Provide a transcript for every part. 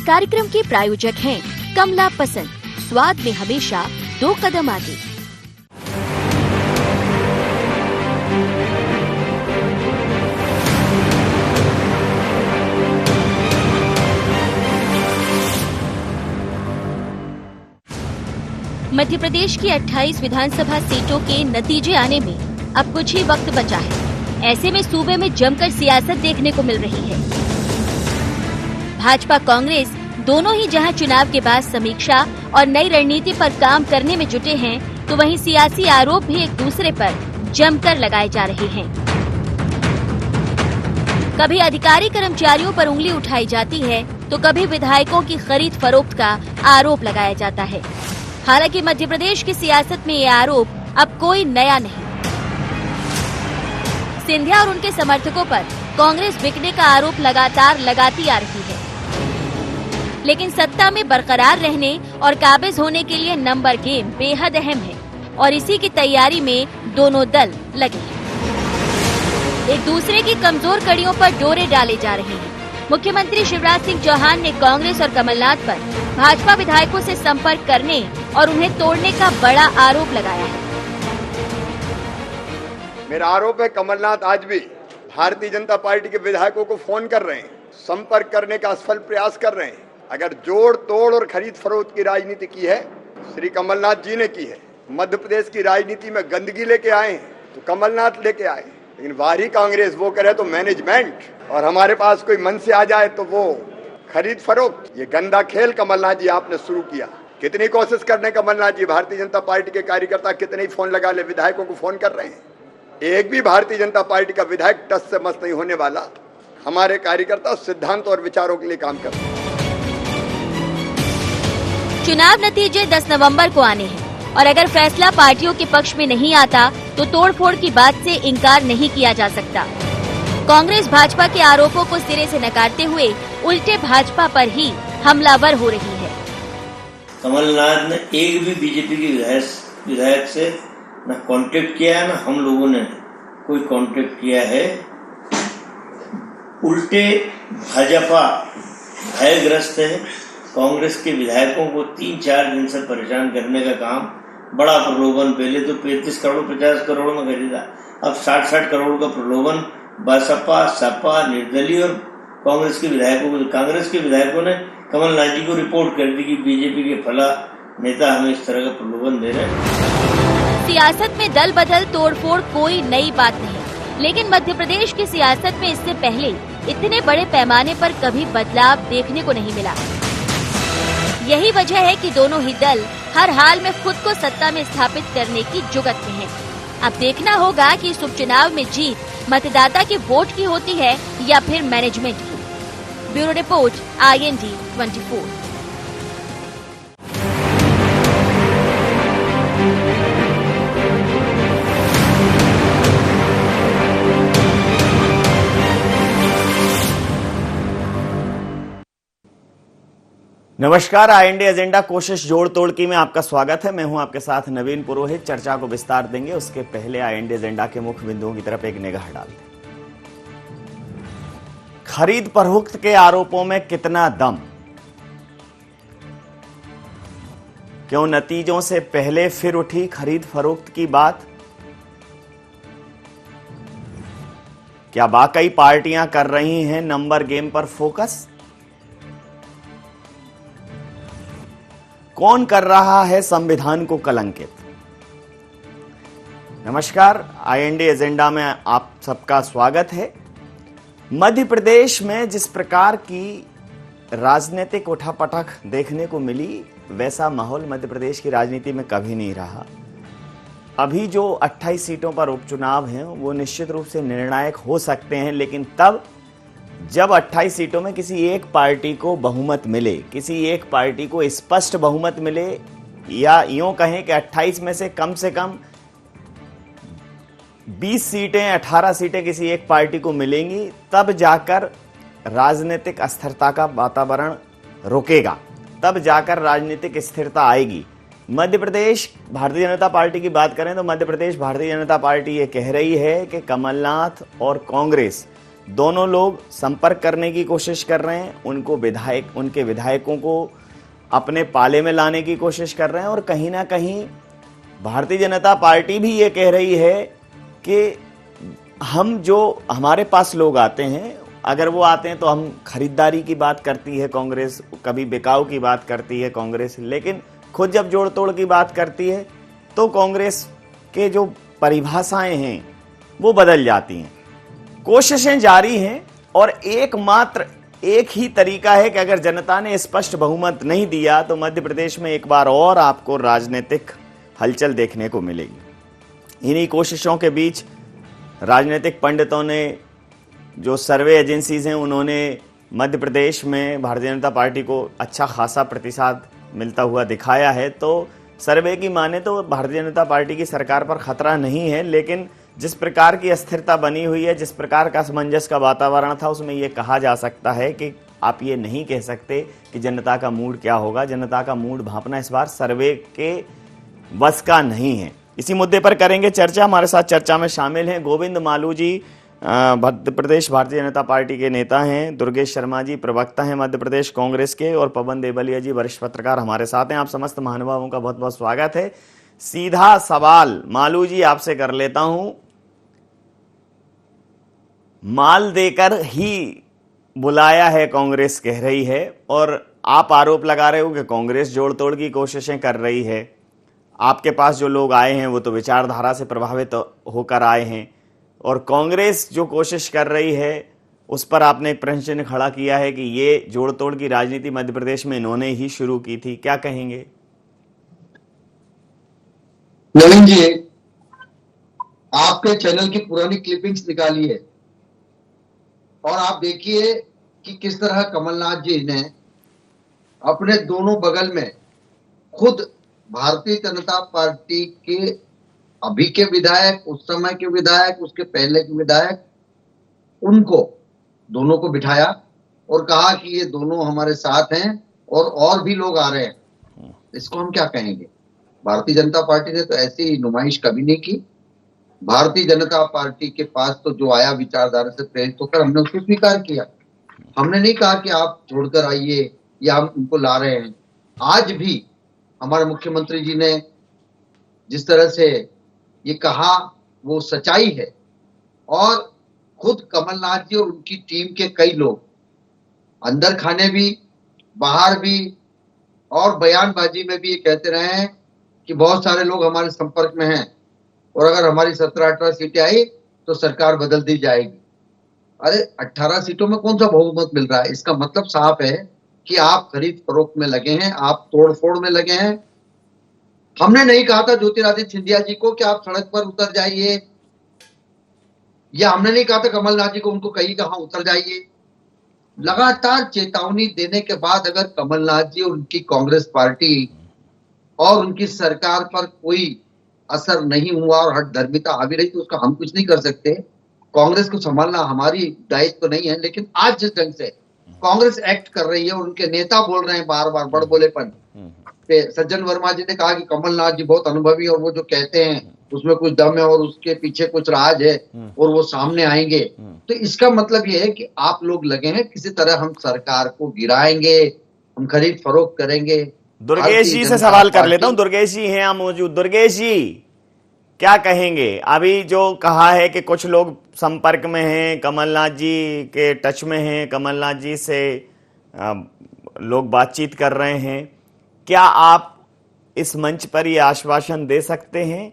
कार्यक्रम के प्रायोजक हैं कमला पसंद, स्वाद में हमेशा 2 कदम आगे। मध्य प्रदेश की 28 विधानसभा सीटों के नतीजे आने में अब कुछ ही वक्त बचा है। ऐसे में सूबे में जमकर सियासत देखने को मिल रही है। भाजपा कांग्रेस दोनों ही जहां चुनाव के बाद समीक्षा और नई रणनीति पर काम करने में जुटे हैं, तो वहीं सियासी आरोप भी एक दूसरे पर जमकर लगाए जा रहे हैं। कभी अधिकारी कर्मचारियों पर उंगली उठाई जाती है, तो कभी विधायकों की खरीद फरोख्त का आरोप लगाया जाता है। हालांकि मध्य प्रदेश की सियासत में ये आरोप अब कोई नया नहीं। सिंधिया और उनके समर्थकों पर कांग्रेस बिकने का आरोप लगातार लगाती आ रही है, लेकिन सत्ता में बरकरार रहने और काबिज होने के लिए नंबर गेम बेहद अहम है और इसी की तैयारी में दोनों दल लगे हैं। एक दूसरे की कमजोर कड़ियों पर डोरे डाले जा रहे हैं। मुख्यमंत्री शिवराज सिंह चौहान ने कांग्रेस और कमलनाथ पर भाजपा विधायकों से संपर्क करने और उन्हें तोड़ने का बड़ा आरोप लगाया है। मेरा आरोप है कमलनाथ आज भी भारतीय जनता पार्टी के विधायकों को फोन कर रहे हैं, संपर्क करने का असफल प्रयास कर रहे हैं। अगर जोड़ तोड़ और खरीद फरोख्त की राजनीति की है, श्री कमलनाथ जी ने की है। मध्य प्रदेश की राजनीति में गंदगी लेके आए हैं तो कमलनाथ लेके आए, लेकिन बाहरी कांग्रेस वो करे तो मैनेजमेंट, और हमारे पास कोई मन से आ जाए तो वो खरीद फरोख्त। ये गंदा खेल कमलनाथ जी आपने शुरू किया। कितनी कोशिश करने कमलनाथ जी, भारतीय जनता पार्टी के कार्यकर्ता कितने ही फोन लगा ले, विधायकों को फोन कर रहे हैं। एक भी भारतीय जनता पार्टी का विधायक टस से मस नहीं होने वाला। हमारे कार्यकर्ता सिद्धांत और विचारों के लिए काम कर रहे हैं। चुनाव नतीजे 10 नवंबर को आने हैं और अगर फैसला पार्टियों के पक्ष में नहीं आता तो तोड़फोड़ की बात से इनकार नहीं किया जा सकता। कांग्रेस भाजपा के आरोपों को सिरे से नकारते हुए उल्टे भाजपा पर ही हमलावर हो रही है। कमलनाथ ने एक भी बीजेपी के विधायक से न कांटेक्ट किया है, न हम लोगों ने कोई कांटेक्ट किया है। उल्टे भाजपा भयग्रस्त है। कांग्रेस के विधायकों को 3-4 दिन से परेशान करने का काम, बड़ा प्रलोभन पहले तो 35 करोड़ 50 करोड़ में खरीदा, अब 60-60 करोड़ का प्रलोभन बसपा, सपा, निर्दलीय और कांग्रेस के विधायकों ने कमलनाथ जी को रिपोर्ट कर दी कि बीजेपी के फला नेता हमें इस तरह का प्रलोभन दे रहे हैं। सियासत में दल बदल तोड़फोड़ कोई नई बात नहीं, लेकिन मध्य प्रदेश की सियासत में इससे पहले इतने बड़े पैमाने पर कभी बदलाव देखने को नहीं मिला। यही वजह है कि दोनों ही दल हर हाल में खुद को सत्ता में स्थापित करने की जुगत में हैं। अब देखना होगा कि इस उपचुनाव में जीत मतदाता के वोट की होती है या फिर मैनेजमेंट की। Bureau report, IND 24। नमस्कार, IND एजेंडा कोशिश जोड़ तोड़ की में आपका स्वागत है। मैं हूं आपके साथ नवीन पुरोहित। चर्चा को विस्तार देंगे, उसके पहले IND एजेंडा के मुख्य बिंदुओं की तरफ एक निगाह डालते हैं। खरीद फरोख्त के आरोपों में कितना दम? क्यों नतीजों से पहले फिर उठी खरीद फरोख्त की बात? क्या वाकई पार्टियां कर रही हैं नंबर गेम पर फोकस? कौन कर रहा है संविधान को कलंकित? नमस्कार, IND एजेंडा में आप सबका स्वागत है। मध्य प्रदेश में जिस प्रकार की राजनीतिक उठापटक देखने को मिली, वैसा माहौल मध्य प्रदेश की राजनीति में कभी नहीं रहा। अभी जो 28 सीटों पर उपचुनाव हैं वो निश्चित रूप से निर्णायक हो सकते हैं, लेकिन तब जब 28 सीटों में किसी एक पार्टी को बहुमत मिले, किसी एक पार्टी को स्पष्ट बहुमत मिले, या यूं कहें कि 28 में से कम 20 सीटें 18 सीटें किसी एक पार्टी को मिलेंगी, तब जाकर राजनीतिक अस्थिरता का वातावरण रुकेगा, तब जाकर राजनीतिक स्थिरता आएगी। मध्य प्रदेश भारतीय जनता पार्टी की बात करें तो मध्य प्रदेश भारतीय जनता पार्टी ये कह रही है कि कमलनाथ और कांग्रेस दोनों लोग संपर्क करने की कोशिश कर रहे हैं, उनके विधायकों को अपने पाले में लाने की कोशिश कर रहे हैं और कहीं ना कहीं भारतीय जनता पार्टी भी ये कह रही है कि हमारे पास लोग आते हैं, अगर वो आते हैं तो हम खरीदारी की बात करती है कांग्रेस, कभी बिकाऊ की बात करती है कांग्रेस, लेकिन खुद जब जोड़ तोड़ की बात करती है तो कांग्रेस के जो परिभाषाएं हैं वो बदल जाती हैं। कोशिशें जारी हैं और एक ही तरीका है कि अगर जनता ने स्पष्ट बहुमत नहीं दिया तो मध्य प्रदेश में एक बार और आपको राजनीतिक हलचल देखने को मिलेगी। इन्हीं कोशिशों के बीच राजनीतिक पंडितों ने, जो सर्वे एजेंसीज हैं, उन्होंने मध्य प्रदेश में भारतीय जनता पार्टी को अच्छा खासा प्रतिशत मिलता हुआ दिखाया है। तो सर्वे की माने तो भारतीय जनता पार्टी की सरकार पर खतरा नहीं है, लेकिन जिस प्रकार की अस्थिरता बनी हुई है, जिस प्रकार का असमंजस का वातावरण था, उसमें यह कहा जा सकता है कि आप ये नहीं कह सकते कि जनता का मूड क्या होगा। जनता का मूड भांपना इस बार सर्वे के बस का नहीं है। इसी मुद्दे पर करेंगे चर्चा। हमारे साथ चर्चा में शामिल हैं गोविंद मालू जी, मध्य प्रदेश भारतीय जनता पार्टी के नेता हैं, दुर्गेश शर्मा जी प्रवक्ता हैं मध्य प्रदेश कांग्रेस के, और पवन देवलिया जी वरिष्ठ पत्रकार हमारे साथ हैं। आप समस्त महानुभावों का बहुत बहुत स्वागत है। सीधा सवाल मालू जी आपसे कर लेता हूं, माल देकर ही बुलाया है कांग्रेस कह रही है, और आप आरोप लगा रहे हो कि कांग्रेस जोड़ तोड़ की कोशिशें कर रही है। आपके पास जो लोग आए हैं वो तो विचारधारा से प्रभावित होकर आए हैं, और कांग्रेस जो कोशिश कर रही है उस पर आपने एक प्रश्न चिन्ह खड़ा किया है कि ये जोड़ तोड़ की राजनीति मध्य प्रदेश में इन्होंने ही शुरू की थी। क्या कहेंगे? नवीन जी, आपके चैनल की पुरानी क्लिपिंग्स निकाली है और आप देखिए कि किस तरह कमलनाथ जी ने अपने दोनों बगल में खुद भारतीय जनता पार्टी के अभी के विधायक, उस समय के विधायक, उसके पहले के विधायक, उनको दोनों को बिठाया और कहा कि ये दोनों हमारे साथ हैं और भी लोग आ रहे हैं। इसको हम क्या कहेंगे? भारतीय जनता पार्टी ने तो ऐसी नुमाइश कभी नहीं की। भारतीय जनता पार्टी के पास तो जो आया विचारधारा से प्रेरित होकर हमने उसको स्वीकार किया। हमने नहीं कहा कि आप छोड़कर आइए या हम उनको ला रहे हैं। आज भी हमारे मुख्यमंत्री जी ने जिस तरह से ये कहा वो सच्चाई है, और खुद कमलनाथ जी और उनकी टीम के कई लोग अंदर खाने भी, बाहर भी और बयानबाजी में भी ये कहते रहे हैं कि बहुत सारे लोग हमारे संपर्क में हैं और अगर हमारी 17-18 सीटें आई तो सरकार बदल दी जाएगी। अरे 18 सीटों में कौन सा बहुमत मिल रहा है? इसका मतलब साफ है कि आप खरीद फरोख्त में लगे हैं, आप तोड़फोड़ में लगे हैं। हमने नहीं कहा था ज्योतिरादित्य सिंधिया जी को कि आप सड़क पर उतर जाइए, या हमने नहीं कहा था कमलनाथ जी को उनको कहीं कहां उतर जाइए। लगातार चेतावनी देने के बाद अगर कमलनाथ जी और उनकी कांग्रेस पार्टी और उनकी सरकार पर कोई असर नहीं हुआ और हठधर्मिता हावी रही तो उसका हम कुछ नहीं कर सकते। कांग्रेस को संभालना हमारी दायित्व नहीं है। लेकिन आज जिस ढंग से कांग्रेस एक्ट कर रही है और उनके नेता बोल रहे हैं बार बार बड़बोलेपन, सज्जन वर्मा जी ने कहा कि कमलनाथ जी बहुत अनुभवी और वो जो कहते हैं उसमें कुछ दम है और उसके पीछे कुछ राज है और वो सामने आएंगे। तो इसका मतलब ये है कि आप लोग लगे हैं किसी तरह हम सरकार को गिराएंगे, हम खरीद फरोख्त करेंगे। दुर्गेश जी से सवाल कर लेता हूं। दुर्गेश जी हैं यहाँ मौजूद। दुर्गेश जी क्या कहेंगे? अभी जो कहा है कि कुछ लोग संपर्क में हैं, कमलनाथ जी के टच में हैं, कमलनाथ जी से लोग बातचीत कर रहे हैं, क्या आप इस मंच पर ये आश्वासन दे सकते हैं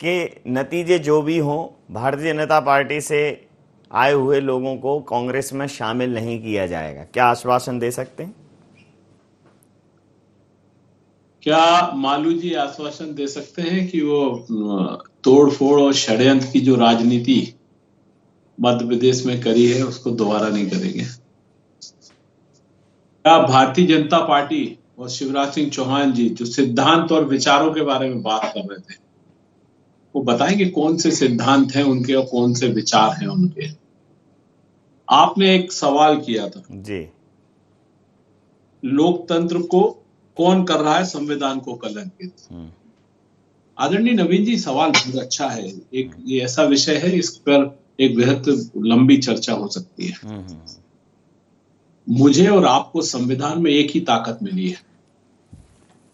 कि नतीजे जो भी हों भारतीय जनता पार्टी से आए हुए लोगों को कांग्रेस में शामिल नहीं किया जाएगा? क्या आश्वासन दे सकते हैं? क्या मालू जी आश्वासन दे सकते हैं कि वो तोड़फोड़ और षड्यंत्र की जो राजनीति मध्य प्रदेश में करी है उसको दोबारा नहीं करेंगे? क्या भारतीय जनता पार्टी और शिवराज सिंह चौहान जी जो सिद्धांत और विचारों के बारे में बात कर रहे थे वो बताएंगे कौन से सिद्धांत हैं उनके और कौन से विचार हैं उनके? आपने एक सवाल किया था जी, लोकतंत्र को कौन कर रहा है संविधान को कलंकित। आदरणीय नवीन जी, सवाल बहुत अच्छा है। एक ये ऐसा विषय है इस पर एक बेहद लंबी चर्चा हो सकती है। मुझे और आपको संविधान में एक ही ताकत मिली है,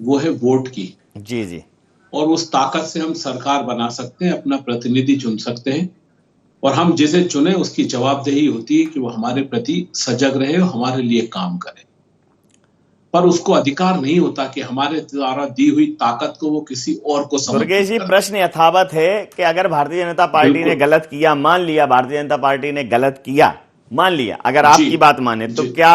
वो है वोट की। जी जी। और उस ताकत से हम सरकार बना सकते हैं, अपना प्रतिनिधि चुन सकते हैं, और हम जिसे चुने उसकी जवाबदेही होती है कि वो हमारे प्रति सजग रहे और हमारे लिए काम करे। पर उसको अधिकार नहीं होता कि हमारे द्वारा दी हुई ताकत को वो किसी और को समर्पित दुर्गेश जी, करे। प्रश्न यथावत है कि अगर भारतीय जनता पार्टी ने गलत किया, मान लिया भारतीय जनता पार्टी ने गलत किया, मान लिया, अगर आपकी बात माने, तो क्या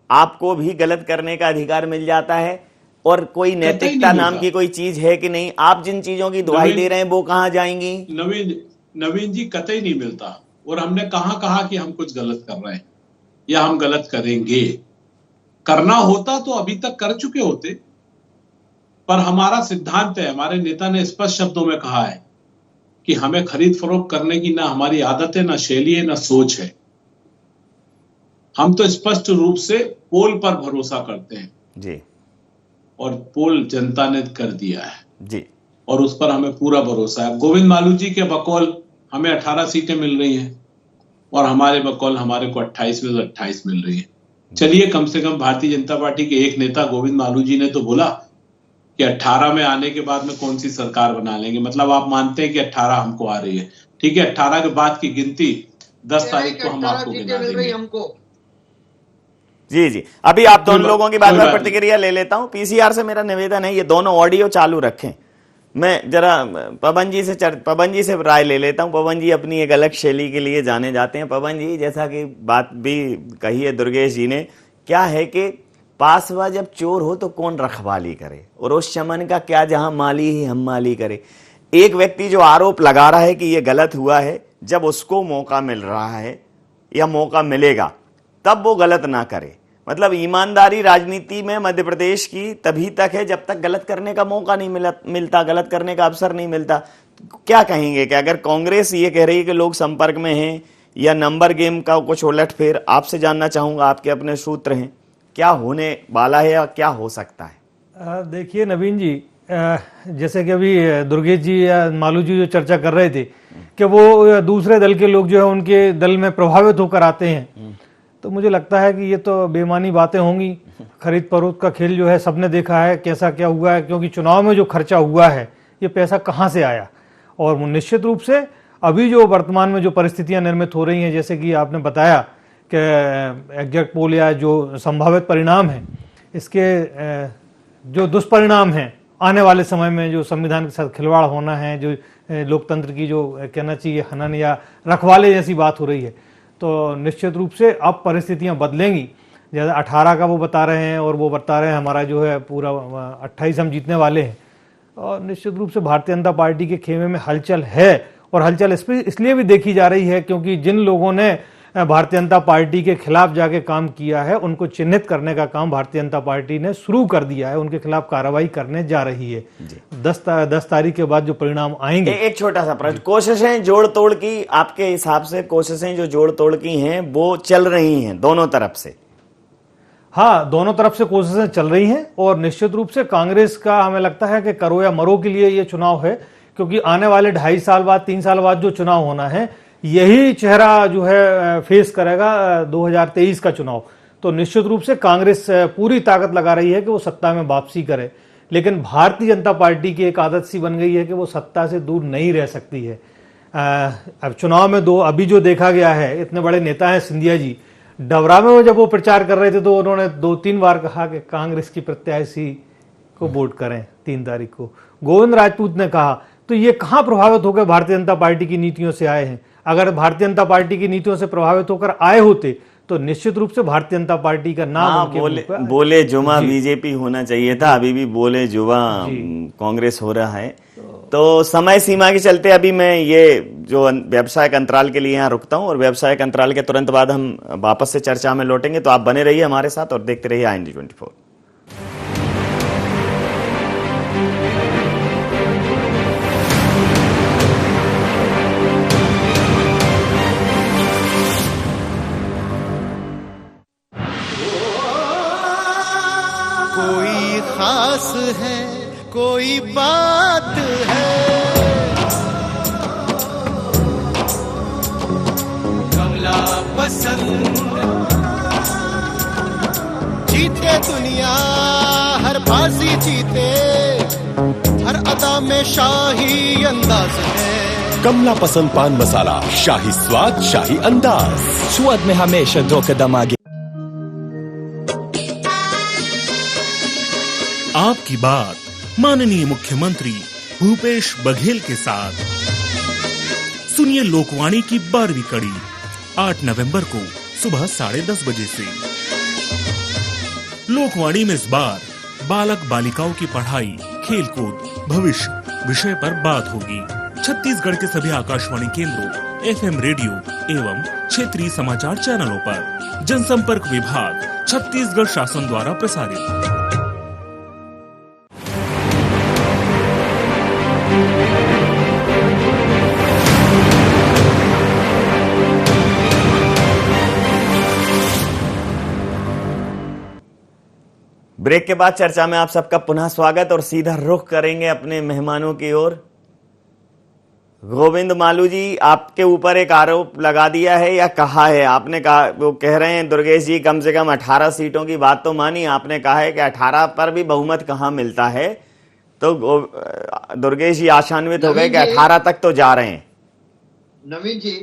आपको भी गलत करने का अधिकार मिल जाता है? और कोई नैतिकता नाम की कोई चीज है कि नहीं? आप जिन चीजों की दुहाई दे रहे हैं वो कहां जाएंगी? नवीन जी, कतई नहीं मिलता। और हमने कहां कहा कि हम कुछ गलत कर रहे हैं या हम गलत करेंगे? करना होता तो अभी तक कर चुके होते। पर हमारा सिद्धांत है, हमारे नेता ने स्पष्ट शब्दों में कहा है कि हमें खरीद फरोख्त करने की ना हमारी आदत है, ना शैली है, ना सोच है। हम तो स्पष्ट रूप से पोल पर भरोसा करते हैं जी, और पोल जनता ने कर दिया है जी, और उस पर हमें पूरा भरोसा है। गोविंद मालू जी के बकौल हमें 18 सीटें मिल रही हैं और हमारे बकौल हमारे को 28 में 28 मिल रही है। चलिए, कम से कम भारतीय जनता पार्टी के एक नेता गोविंद मालू जी ने तो बोला कि 18 में आने के बाद में कौन सी सरकार बना लेंगे। मतलब आप मानते हैं कि 18 हमको आ रही है। ठीक है, 18 के बाद की गिनती 10 तारीख को हम आपको गिना देंगे। जी जी। अभी आप दोनों लोगों की बात पर प्रतिक्रिया ले लेता हूं। पीसीआर से मेरा निवेदन है, ये दोनों ऑडियो चालू रखें। मैं जरा पवन जी से राय ले लेता हूं। पवन जी अपनी एक अलग शैली के लिए जाने जाते हैं। पवन जी, जैसा कि बात भी कही है दुर्गेश जी ने, क्या है कि पासवा जब चोर हो तो कौन रखवाली करे, और उस चमन का क्या जहां माली ही हम माली करे। एक व्यक्ति जो आरोप लगा रहा है कि ये गलत हुआ है, जब उसको मौका मिल रहा है या मौका मिलेगा तब वो गलत ना करे। मतलब ईमानदारी राजनीति में मध्य प्रदेश की तभी तक है जब तक गलत करने का मौका नहीं मिलता, गलत करने का अवसर नहीं मिलता। क्या कहेंगे कि अगर कांग्रेस ये कह रही है कि लोग संपर्क में हैं, या नंबर गेम का कुछ उलटफेर? आपसे जानना चाहूंगा, आपके अपने सूत्र हैं, क्या होने वाला है या क्या हो सकता है? देखिए नवीन जी, जैसे कि अभी दुर्गेश जी या मालू जी जो चर्चा कर रहे थे कि वो दूसरे दल के लोग जो है उनके दल में प्रभावित होकर आते हैं, तो मुझे लगता है कि ये तो बेमानी बातें होंगी। खरीद फरोख्त का खेल जो है सबने देखा है कैसा क्या हुआ है, क्योंकि चुनाव में जो खर्चा हुआ है ये पैसा कहाँ से आया। और निश्चित रूप से अभी जो वर्तमान में जो परिस्थितियां निर्मित हो रही हैं, जैसे कि आपने बताया कि एग्जैक्ट पोल या जो संभावित परिणाम है, इसके जो दुष्परिणाम हैं आने वाले समय में, जो संविधान के साथ खिलवाड़ होना है, जो लोकतंत्र की जो कहना चाहिए हनन या रखवाले जैसी बात हो रही है, तो निश्चित रूप से अब परिस्थितियां बदलेंगी। जैसे 18 का वो बता रहे हैं और वो बता रहे हैं हमारा जो है पूरा 28 हम जीतने वाले हैं। और निश्चित रूप से भारतीय जनता पार्टी के खेमे में हलचल है, और हलचल इसलिए भी देखी जा रही है क्योंकि जिन लोगों ने भारतीय जनता पार्टी के खिलाफ जाके काम किया है उनको चिन्हित करने का काम भारतीय जनता पार्टी ने शुरू कर दिया है, उनके खिलाफ कार्रवाई करने जा रही है। 10 तारीख के बाद जो परिणाम आएंगे। एक छोटा सा प्रश्न, कोशिशें जोड़ तोड़ की, आपके हिसाब से कोशिशें जो जोड़ तोड़ की हैं वो चल रही हैं दोनों तरफ से? हाँ, दोनों तरफ से कोशिशें चल रही हैं, और निश्चित रूप से कांग्रेस का हमें लगता है कि करो या मरो के लिए ये चुनाव है, क्योंकि आने वाले 2.5 साल बाद 3 साल बाद जो चुनाव होना है यही चेहरा जो है फेस करेगा 2023 का चुनाव। तो निश्चित रूप से कांग्रेस पूरी ताकत लगा रही है कि वो सत्ता में वापसी करे, लेकिन भारतीय जनता पार्टी की एक आदत सी बन गई है कि वो सत्ता से दूर नहीं रह सकती है। अब चुनाव में अभी जो देखा गया है, इतने बड़े नेता हैं सिंधिया जी, डबरा में जब वो प्रचार कर रहे थे तो उन्होंने 2-3 बार कहा कि कांग्रेस की प्रत्याशी को वोट करें 3 तारीख को। गोविंद राजपूत ने कहा। तो ये कहां प्रभावित होकर भारतीय जनता पार्टी की नीतियों से आए हैं? अगर भारतीय जनता पार्टी की नीतियों से प्रभावित होकर आए होते तो निश्चित रूप से भारतीय जनता पार्टी का नाम बोले जुमा बीजेपी होना चाहिए था। अभी भी बोले जुमा कांग्रेस हो रहा है। तो समय सीमा के चलते अभी मैं ये जो व्यवसायिक अंतराल के लिए यहाँ रुकता हूँ, और व्यवसायिक अंतराल के तुरंत बाद हम वापस से चर्चा में लौटेंगे। तो आप बने रहिए हमारे साथ और देखते रहिए IND 24। कोई खास है, कोई बात है, ये दुनिया हर बाजी जीते, हर अदा में शाही अंदाज है। कमला पसंद पान मसाला, शाही स्वाद शाही अंदाज, स्वाद में हमेशा 2 कदम आगे। आपकी बात माननीय मुख्यमंत्री भूपेश बघेल के साथ। सुनिए लोकवाणी की 12वीं कड़ी 8 नवंबर को सुबह 10:30 बजे से। लोकवाणी में इस बार बालक बालिकाओं की पढ़ाई, खेलकूद, भविष्य विषय पर बात होगी। छत्तीसगढ़ के सभी आकाशवाणी केंद्रों, FM रेडियो एवं क्षेत्रीय समाचार चैनलों पर। जनसंपर्क विभाग, छत्तीसगढ़ शासन द्वारा प्रसारित। ब्रेक के बाद चर्चा में आप सबका पुनः स्वागत और सीधा रुख करेंगे अपने मेहमानों की ओर। गोविंद मालू जी, आपके ऊपर एक आरोप लगा दिया है या कहा है, आपने कहा, वो कह रहे हैं दुर्गेश जी कम से कम 18 सीटों की बात तो मानी, आपने कहा है कि 18 पर भी बहुमत कहां मिलता है, तो दुर्गेश जी आशान्वित हो गए कि 18 तक तो जा रहे हैं। नवीन जी,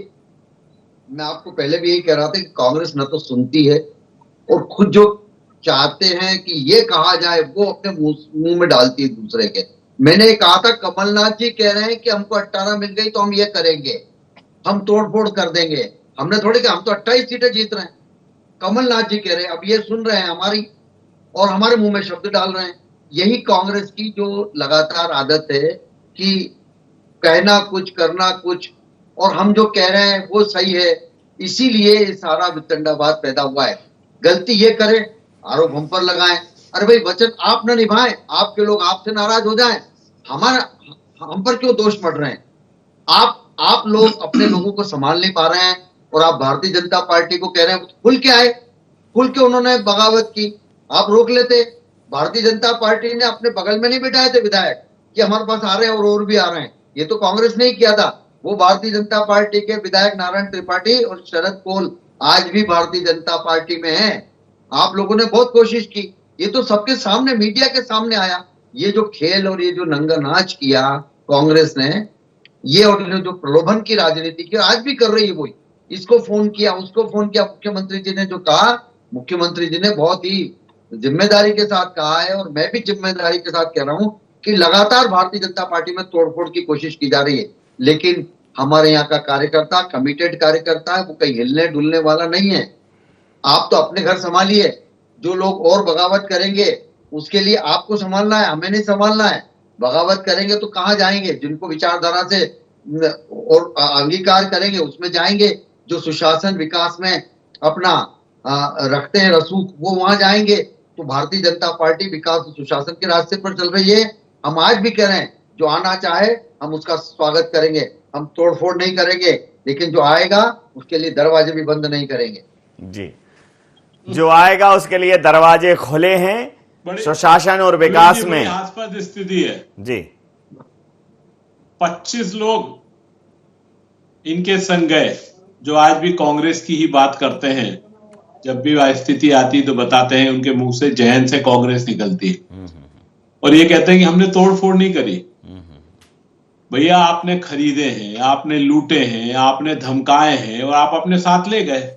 मैं आपको पहले भी यही कह रहा था कि कांग्रेस न तो सुनती है और खुद जो चाहते हैं कि ये कहा जाए वो अपने मुंह में डालती है दूसरे के। मैंने कहा था कमलनाथ जी कह रहे हैं कि हमको 18 मिल गई तो हम ये करेंगे, हम तोड़फोड़ कर देंगे। हमने थोड़ी कहा, हम तो 28 सीटें जीत रहे हैं। कमलनाथ जी कह रहे हैं, अब ये सुन रहे हैं हमारी और हमारे मुंह में शब्द डाल रहे हैं। यही कांग्रेस की जो लगातार आदत है कि कहना कुछ करना कुछ, और हम जो कह रहे हैं वो सही है, इसीलिए ये सारा वितंडावाद पैदा हुआ है। गलती ये करे, आरोप हम पर लगाएं। अरे भाई, वचन आप न निभाएं, आपके लोग आपसे नाराज हो जाएं, हम पर क्यों दोष मढ़ रहे हैं? आप लोग अपने लोगों को संभाल नहीं पा रहे हैं और आप भारतीय जनता पार्टी को कह रहे हैं खुल के आए, खुल के उन्होंने बगावत की। आप रोक लेते। भारतीय जनता पार्टी ने अपने बगल में नहीं बिठाए थे विधायक कि हमारे पास आ रहे हैं और भी आ रहे हैं। ये तो कांग्रेस ने ही किया था। वो भारतीय जनता पार्टी के विधायक नारायण त्रिपाठी और शरद कोल आज भी भारतीय जनता पार्टी में हैं। आप लोगों ने बहुत कोशिश की, ये तो सबके सामने, मीडिया के सामने आया। ये जो खेल और ये जो नंगा नाच किया कांग्रेस ने, ये और जो प्रलोभन की राजनीति की, आज भी कर रही है वही। इसको फोन किया, उसको फोन किया। मुख्यमंत्री जी ने जो कहा, मुख्यमंत्री जी ने बहुत ही जिम्मेदारी के साथ कहा है और मैं भी जिम्मेदारी के साथ कह रहा हूं कि लगातार भारतीय जनता पार्टी में तोड़फोड़ की कोशिश की जा रही है। लेकिन हमारे यहाँ का कार्यकर्ता कमिटेड कार्यकर्ता है, वो कहीं हिलने डुलने वाला नहीं है। आप तो अपने घर संभालिए, जो लोग और बगावत करेंगे उसके लिए आपको संभालना है, हमें नहीं संभालना है। बगावत करेंगे तो कहाँ जाएंगे? जिनको विचारधारा से और अंगीकार करेंगे उसमें जाएंगे। जो सुशासन विकास में अपना रखते हैं रसूख, वो वहां जाएंगे। तो भारतीय जनता पार्टी विकास और सुशासन के रास्ते पर चल रही है। हम आज भी कह रहे हैं, जो आना चाहे हम उसका स्वागत करेंगे, हम तोड़फोड़ नहीं करेंगे, लेकिन जो आएगा उसके लिए दरवाजे भी बंद नहीं करेंगे। जी, जो आएगा उसके लिए दरवाजे खुले हैं। सुशासन और विकास में आसपास स्थिति है जी। 25 लोग इनके संग गए जो आज भी कांग्रेस की ही बात करते हैं। जब भी वह स्थिति आती तो बताते हैं, उनके मुंह से जहन से कांग्रेस निकलती है और ये कहते हैं कि हमने तोड़फोड़ नहीं करी। भैया, आपने खरीदे हैं, आपने लूटे हैं, आपने धमकाए हैं और आप अपने साथ ले गए।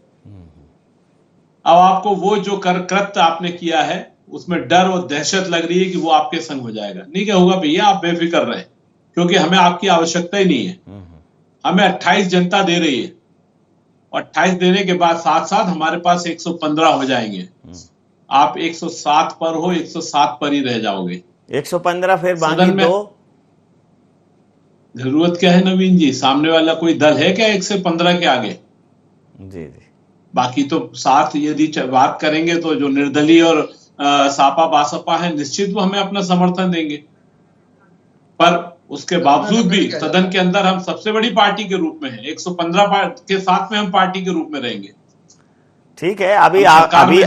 अब आपको वो जो कृत्य आपने किया है उसमें डर और दहशत लग रही है कि वो आपके संग हो जाएगा। नहीं क्या होगा भैया, आप बेफिक्र रहें, क्योंकि हमें आपकी आवश्यकता ही नहीं है। हमें 28 जनता दे रही है और 28 देने के बाद साथ साथ हमारे पास 115 हो जाएंगे। आप 107 पर हो, 107 पर ही रह जाओगे। 115 फिर बाकी दो। जरूरत क्या है नवीन जी? सामने वाला कोई दल है क्या 115 के आगे? जी जी। बाकी तो साथ यदि बात करेंगे तो जो निर्दलीय और सापा बासपा है, निश्चित वो हमें अपना समर्थन देंगे। पर उसके बावजूद भी सदन के अंदर हम सबसे बड़ी पार्टी के रूप में हैं। 115 के साथ में हम पार्टी के रूप में रहेंगे। ठीक है,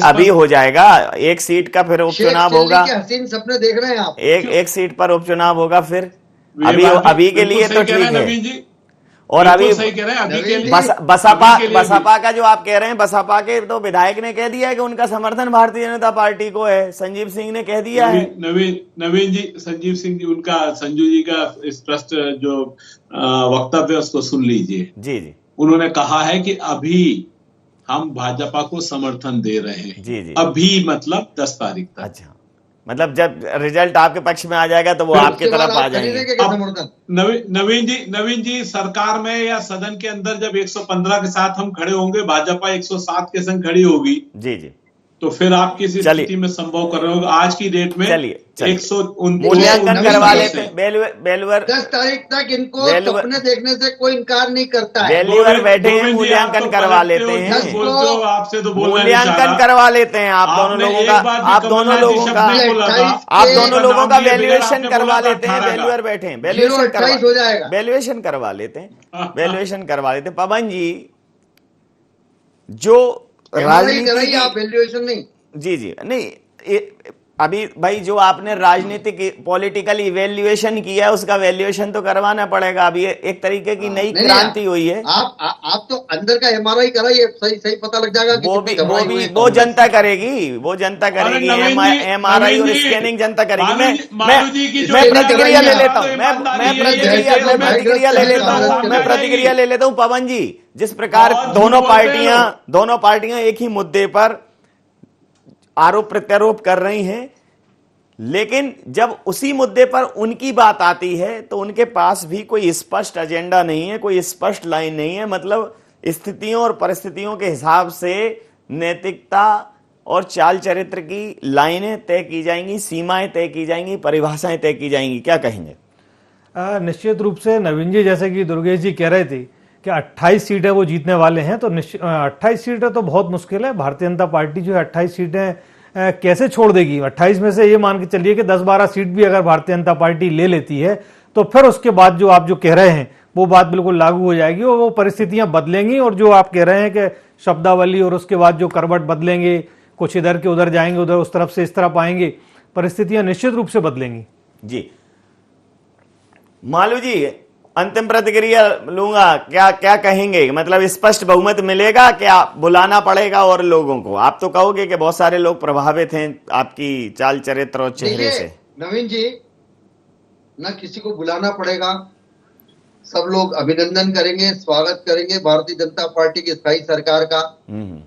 अभी हो जाएगा। एक सीट का फिर उपचुनाव होगा। हसीन सपने देख रहे हैं आप। एक सीट पर उपचुनाव होगा। फिर अभी के लिए तो ठीक है। नवीन जी, और अभी सही कह रहे हैं, अभी के लिए बसपा का जो आप कह रहे हैं, बसपा के तो विधायक ने कह दिया है कि उनका समर्थन भारतीय जनता पार्टी को है। संजीव सिंह ने कह दिया है। नवीन जी, संजीव सिंह जी, उनका संजू जी का स्पष्ट जो वक्तव्य है उसको सुन लीजिए। जी जी, उन्होंने कहा है कि अभी हम भाजपा को समर्थन दे रहे हैं। जी जी, अभी मतलब 10 तारीख तक। अच्छा, मतलब जब रिजल्ट आपके पक्ष में आ जाएगा तो वो आपकी तरफ आ जाएंगे। नवीन जी, सरकार में या सदन के अंदर जब 115 के साथ हम खड़े होंगे, भाजपा 107 के संग खड़ी होगी, जी जी, तो फिर आप किस स्थिति में संभव कर रहे हो? आज की डेट में 129 मूल्यांकन करवा लेते हैं। बेलवर 10 तारीख तक इनको सपने देखने से कोई इनकार नहीं करता है। बेलवर बैठे हैं, मूल्यांकन करवा लेते हैं। आपसे तो मूल्यांकन करवा लेते हैं आप दोनों लोगों का, आप दोनों लोगों का वैल्यूएशन करवा लेते हैं। बेलवर बैठे हैं, वैल्यूएशन करवा लेते हैं, वैल्यूएशन करवा लेते हैं। पवन जी, जो राजनीति आप वैल्यूएशन नहीं, जी जी नहीं, अभी भाई जो आपने राजनीतिक पॉलिटिकल इवेल्युएशन किया है उसका वैल्यूएशन तो करवाना पड़ेगा। अभी एक तरीके की नई क्रांति हुई है। आप तो अंदर का एमआरआई कराइए, सही पता लग जाएगा कि वो जनता करेगी, वो जनता करेगी। एमआरआई और स्कैनिंग जनता करेगी। मैं प्रतिक्रिया ले लेता हूँ, मैं प्रतिक्रिया ले लेता हूँ। पवन जी, जिस प्रकार दोनों पार्टियां एक ही मुद्दे पर आरोप प्रत्यारोप कर रही हैं, लेकिन जब उसी मुद्दे पर उनकी बात आती है तो उनके पास भी कोई स्पष्ट एजेंडा नहीं है, कोई स्पष्ट लाइन नहीं है। मतलब स्थितियों और परिस्थितियों के हिसाब से नैतिकता और चाल चरित्र की लाइनें तय की जाएंगी, सीमाएं तय की जाएंगी, परिभाषाएं तय की जाएंगी। क्या कहेंगे? निश्चित रूप से नवीन जी, जैसे कि दुर्गेश जी कह रहे थे कि 28 सीटें वो जीतने वाले हैं, तो 28 सीटें तो बहुत मुश्किल है। भारतीय जनता पार्टी जो है 28 सीटें कैसे छोड़ देगी? 28 में से ये मान के चलिए कि 10-12 सीट भी अगर भारतीय जनता पार्टी ले लेती है तो फिर उसके बाद जो आप जो कह रहे हैं वो बात बिल्कुल लागू हो जाएगी और वो परिस्थितियां बदलेंगी। और जो आप कह रहे हैं कि शब्दावली और उसके बाद जो करवट बदलेंगे, कुछ इधर के उधर जाएंगे, उधर उस तरफ से इस तरफ आएंगे, परिस्थितियां निश्चित रूप से बदलेंगी। जी, मालू जी, अंतिम प्रतिक्रिया लूंगा। क्या कहेंगे? मतलब स्पष्ट बहुमत मिलेगा, क्या बुलाना पड़ेगा और लोगों को? आप तो कहोगे कि बहुत सारे लोग प्रभावित हैं आपकी चाल चरित्र और चेहरे से। नवीन जी, ना किसी को बुलाना पड़ेगा, सब लोग अभिनंदन करेंगे, स्वागत करेंगे भारतीय जनता पार्टी की स्थायी सरकार का।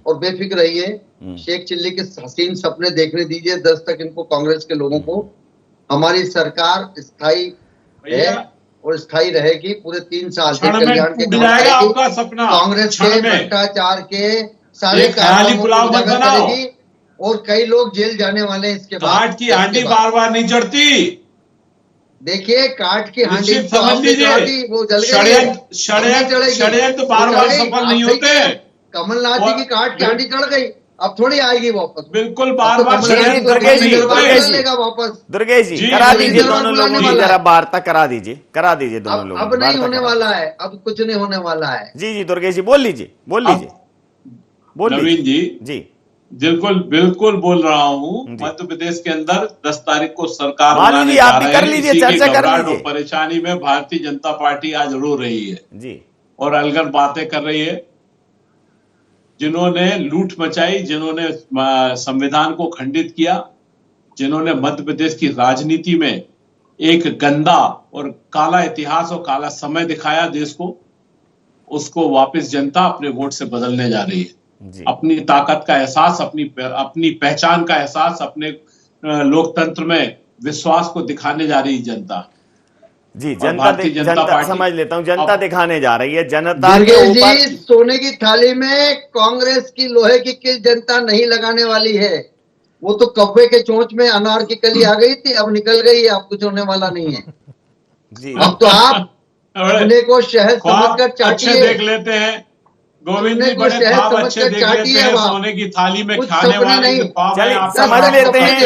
और बेफिक्र रहिए, शेख चिल्ली के हसीन सपने देखने दीजिए 10 तक इनको, कांग्रेस के लोगों को। हमारी सरकार स्थायी है और स्थायी रहेगी पूरे 3 साल। कल्याण के कांग्रेस के भ्रष्टाचार के सारे कारणों करेगी और कई लोग जेल जाने वाले हैं इसके बाद। काट की हांडी बार नहीं चढ़ती। देखिए, काट की हांडी समझ लीजिए, वो जल गई, षड्यंत्र बार सफल नहीं होते। कमलनाथ जी की काट की हांडी चढ़ गई, अब थोड़ी आएगी वापस। बिल्कुल, बार वापस दुर्गेश जी करा दीजिए दोनों लोगों की जरा वार्ता करा दीजिए दोनों लोगों। अब नहीं होने वाला है, अब कुछ नहीं होने वाला है। जी दुर्गेश जी, बोल लीजिए। नवीन जी, बिल्कुल बोल रहा हूँ। मध्य प्रदेश के अंदर 10 तारीख को सरकार बनाने जा रहे हैं। इसी के घबराहट और परेशानी में भारतीय जनता पार्टी आज रो रही है जी, और अलग बातें कर रही है। जिन्होंने लूट मचाई, जिन्होंने संविधान को खंडित किया, जिन्होंने मध्य प्रदेश की राजनीति में एक गंदा और काला इतिहास और काला समय दिखाया देश को, उसको वापस जनता अपने वोट से बदलने जा रही है। अपनी ताकत का एहसास, अपनी पहचान का एहसास, अपने लोकतंत्र में विश्वास को दिखाने जा रही है जनता। जी, जनता समझ लेता हूँ, जनता दिखाने जा रही है। जनता के ऊपर सोने की थाली में कांग्रेस की लोहे की किल जनता नहीं लगाने वाली है। वो तो कब्बे के चोंच में अनार की कली आ गई थी, अब निकल गई है, अब कुछ होने वाला नहीं है जी। अब तो आप अपने को शहद समझकर चाटिए, देख लेते हैं। गोविंद जी बड़े ख्वाब अच्छे देख लेते हैं, सोने की थाली में खाने वाले समझ लेते हैं।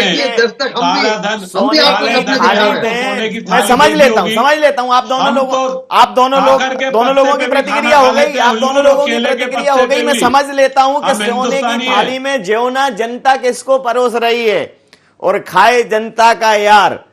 मैं समझ लेता हूँ आप दोनों लोगों की प्रतिक्रिया हो गई, मैं समझ लेता हूँ कि सोने की थाली में ज्यों ना जनता किसको परोस रही है और खाए जनता का यार।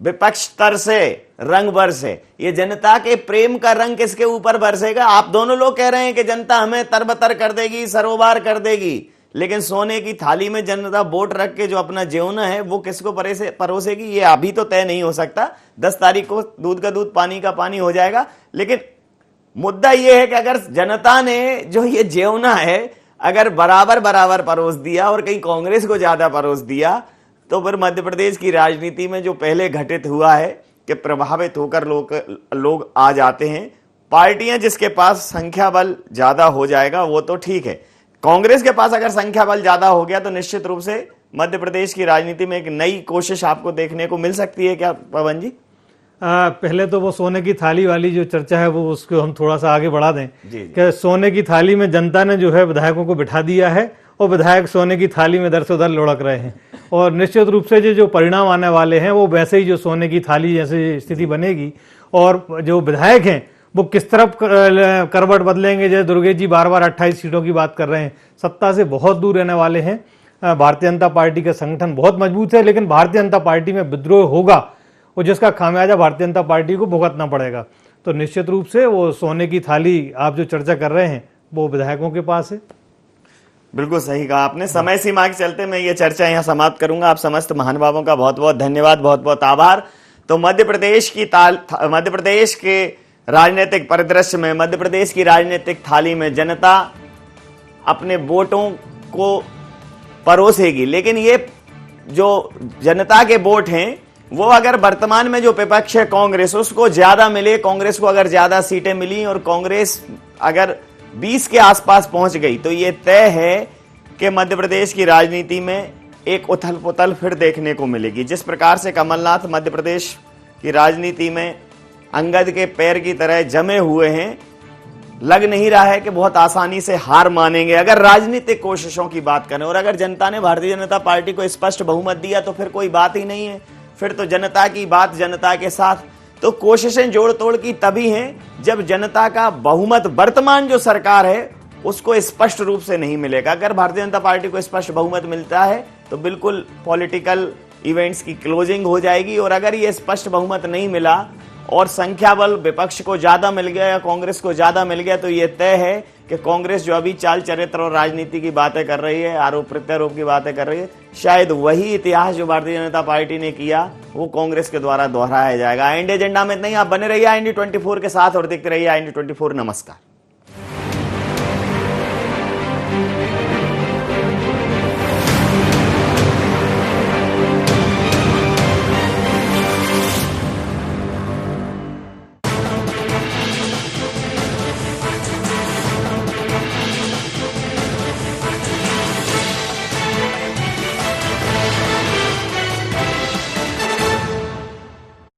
विपक्ष तरसे, रंग बरसे। ये जनता के प्रेम का रंग किसके ऊपर बरसेगा? आप दोनों लोग कह रहे हैं कि जनता हमें तरबतर कर देगी, सरोबार कर देगी, लेकिन सोने की थाली में जनता वोट रख के जो अपना जेवना है वो किसको परोसेगी, ये अभी तो तय नहीं हो सकता। 10 तारीख को दूध का दूध, पानी का पानी हो जाएगा। लेकिन मुद्दा ये है कि अगर जनता ने जो ये जेवना है अगर बराबर बराबर परोस दिया और कहीं कांग्रेस को ज्यादा परोस दिया, तो फिर मध्य प्रदेश की राजनीति में जो पहले घटित हुआ है कि प्रभावित होकर लोग आ जाते हैं। पार्टियां जिसके पास संख्या बल ज्यादा हो जाएगा वो तो ठीक है। कांग्रेस के पास अगर संख्या बल ज्यादा हो गया तो निश्चित रूप से मध्य प्रदेश की राजनीति में एक नई कोशिश आपको देखने को मिल सकती है क्या पवन जी? पहले तो वो सोने की थाली वाली जो चर्चा है वो उसको हम थोड़ा सा आगे बढ़ा दें कि सोने की थाली में जनता ने जो है विधायकों को बिठा दिया है और विधायक सोने की थाली में दर से उधर लुढ़क रहे हैं, और निश्चित रूप से जो परिणाम आने वाले हैं वो वैसे ही जो सोने की थाली जैसी स्थिति बनेगी, और जो विधायक हैं वो किस तरफ करवट बदलेंगे। जैसे दुर्गेश जी बार बार 28 सीटों की बात कर रहे हैं, सत्ता से बहुत दूर रहने वाले हैं। भारतीय जनता पार्टी का संगठन बहुत मजबूत है, लेकिन भारतीय जनता पार्टी में विद्रोह होगा और जिसका खामियाजा भारतीय जनता पार्टी को भुगतना पड़ेगा। तो निश्चित रूप से वो सोने की थाली आप जो चर्चा कर रहे हैं वो विधायकों के पास है। बिल्कुल सही कहा आपने। समय सीमा के चलते मैं ये चर्चा यहाँ समाप्त करूंगा। आप समस्त महानुभावों का बहुत बहुत धन्यवाद, बहुत बहुत आभार। तो मध्य प्रदेश के राजनीतिक परिदृश्य में, मध्य प्रदेश की राजनीतिक थाली में जनता अपने वोटों को परोसेगी, लेकिन ये जो जनता के वोट हैं वो अगर वर्तमान में जो विपक्ष है कांग्रेस, उसको ज्यादा मिले, कांग्रेस को अगर ज्यादा सीटें मिली और कांग्रेस अगर 20 के आसपास पहुंच गई, तो ये तय है कि मध्य प्रदेश की राजनीति में एक उथल पुथल फिर देखने को मिलेगी। जिस प्रकार से कमलनाथ मध्य प्रदेश की राजनीति में अंगद के पैर की तरह जमे हुए हैं, लग नहीं रहा है कि बहुत आसानी से हार मानेंगे। अगर राजनीतिक कोशिशों की बात करें और अगर जनता ने भारतीय जनता पार्टी को स्पष्ट बहुमत दिया तो फिर कोई बात ही नहीं है, फिर तो जनता की बात जनता के साथ। तो कोशिशें जोड़ तोड़ की तभी हैं जब जनता का बहुमत वर्तमान जो सरकार है उसको स्पष्ट रूप से नहीं मिलेगा। अगर भारतीय जनता पार्टी को स्पष्ट बहुमत मिलता है तो बिल्कुल पॉलिटिकल इवेंट्स की क्लोजिंग हो जाएगी, और अगर ये स्पष्ट बहुमत नहीं मिला और संख्या बल विपक्ष को ज्यादा मिल गया या कांग्रेस को ज्यादा मिल गया, तो ये तय है कि कांग्रेस जो अभी चाल चरित्र और राजनीति की बातें कर रही है, आरोप प्रत्यारोप की बातें कर रही है, शायद वही इतिहास जो भारतीय जनता पार्टी ने किया वो कांग्रेस के द्वारा दोहराया जाएगा। IND एजेंडा में इतना ही। आप बने रहिए IND 24 के साथ और देखते रहिए IND 24। नमस्कार।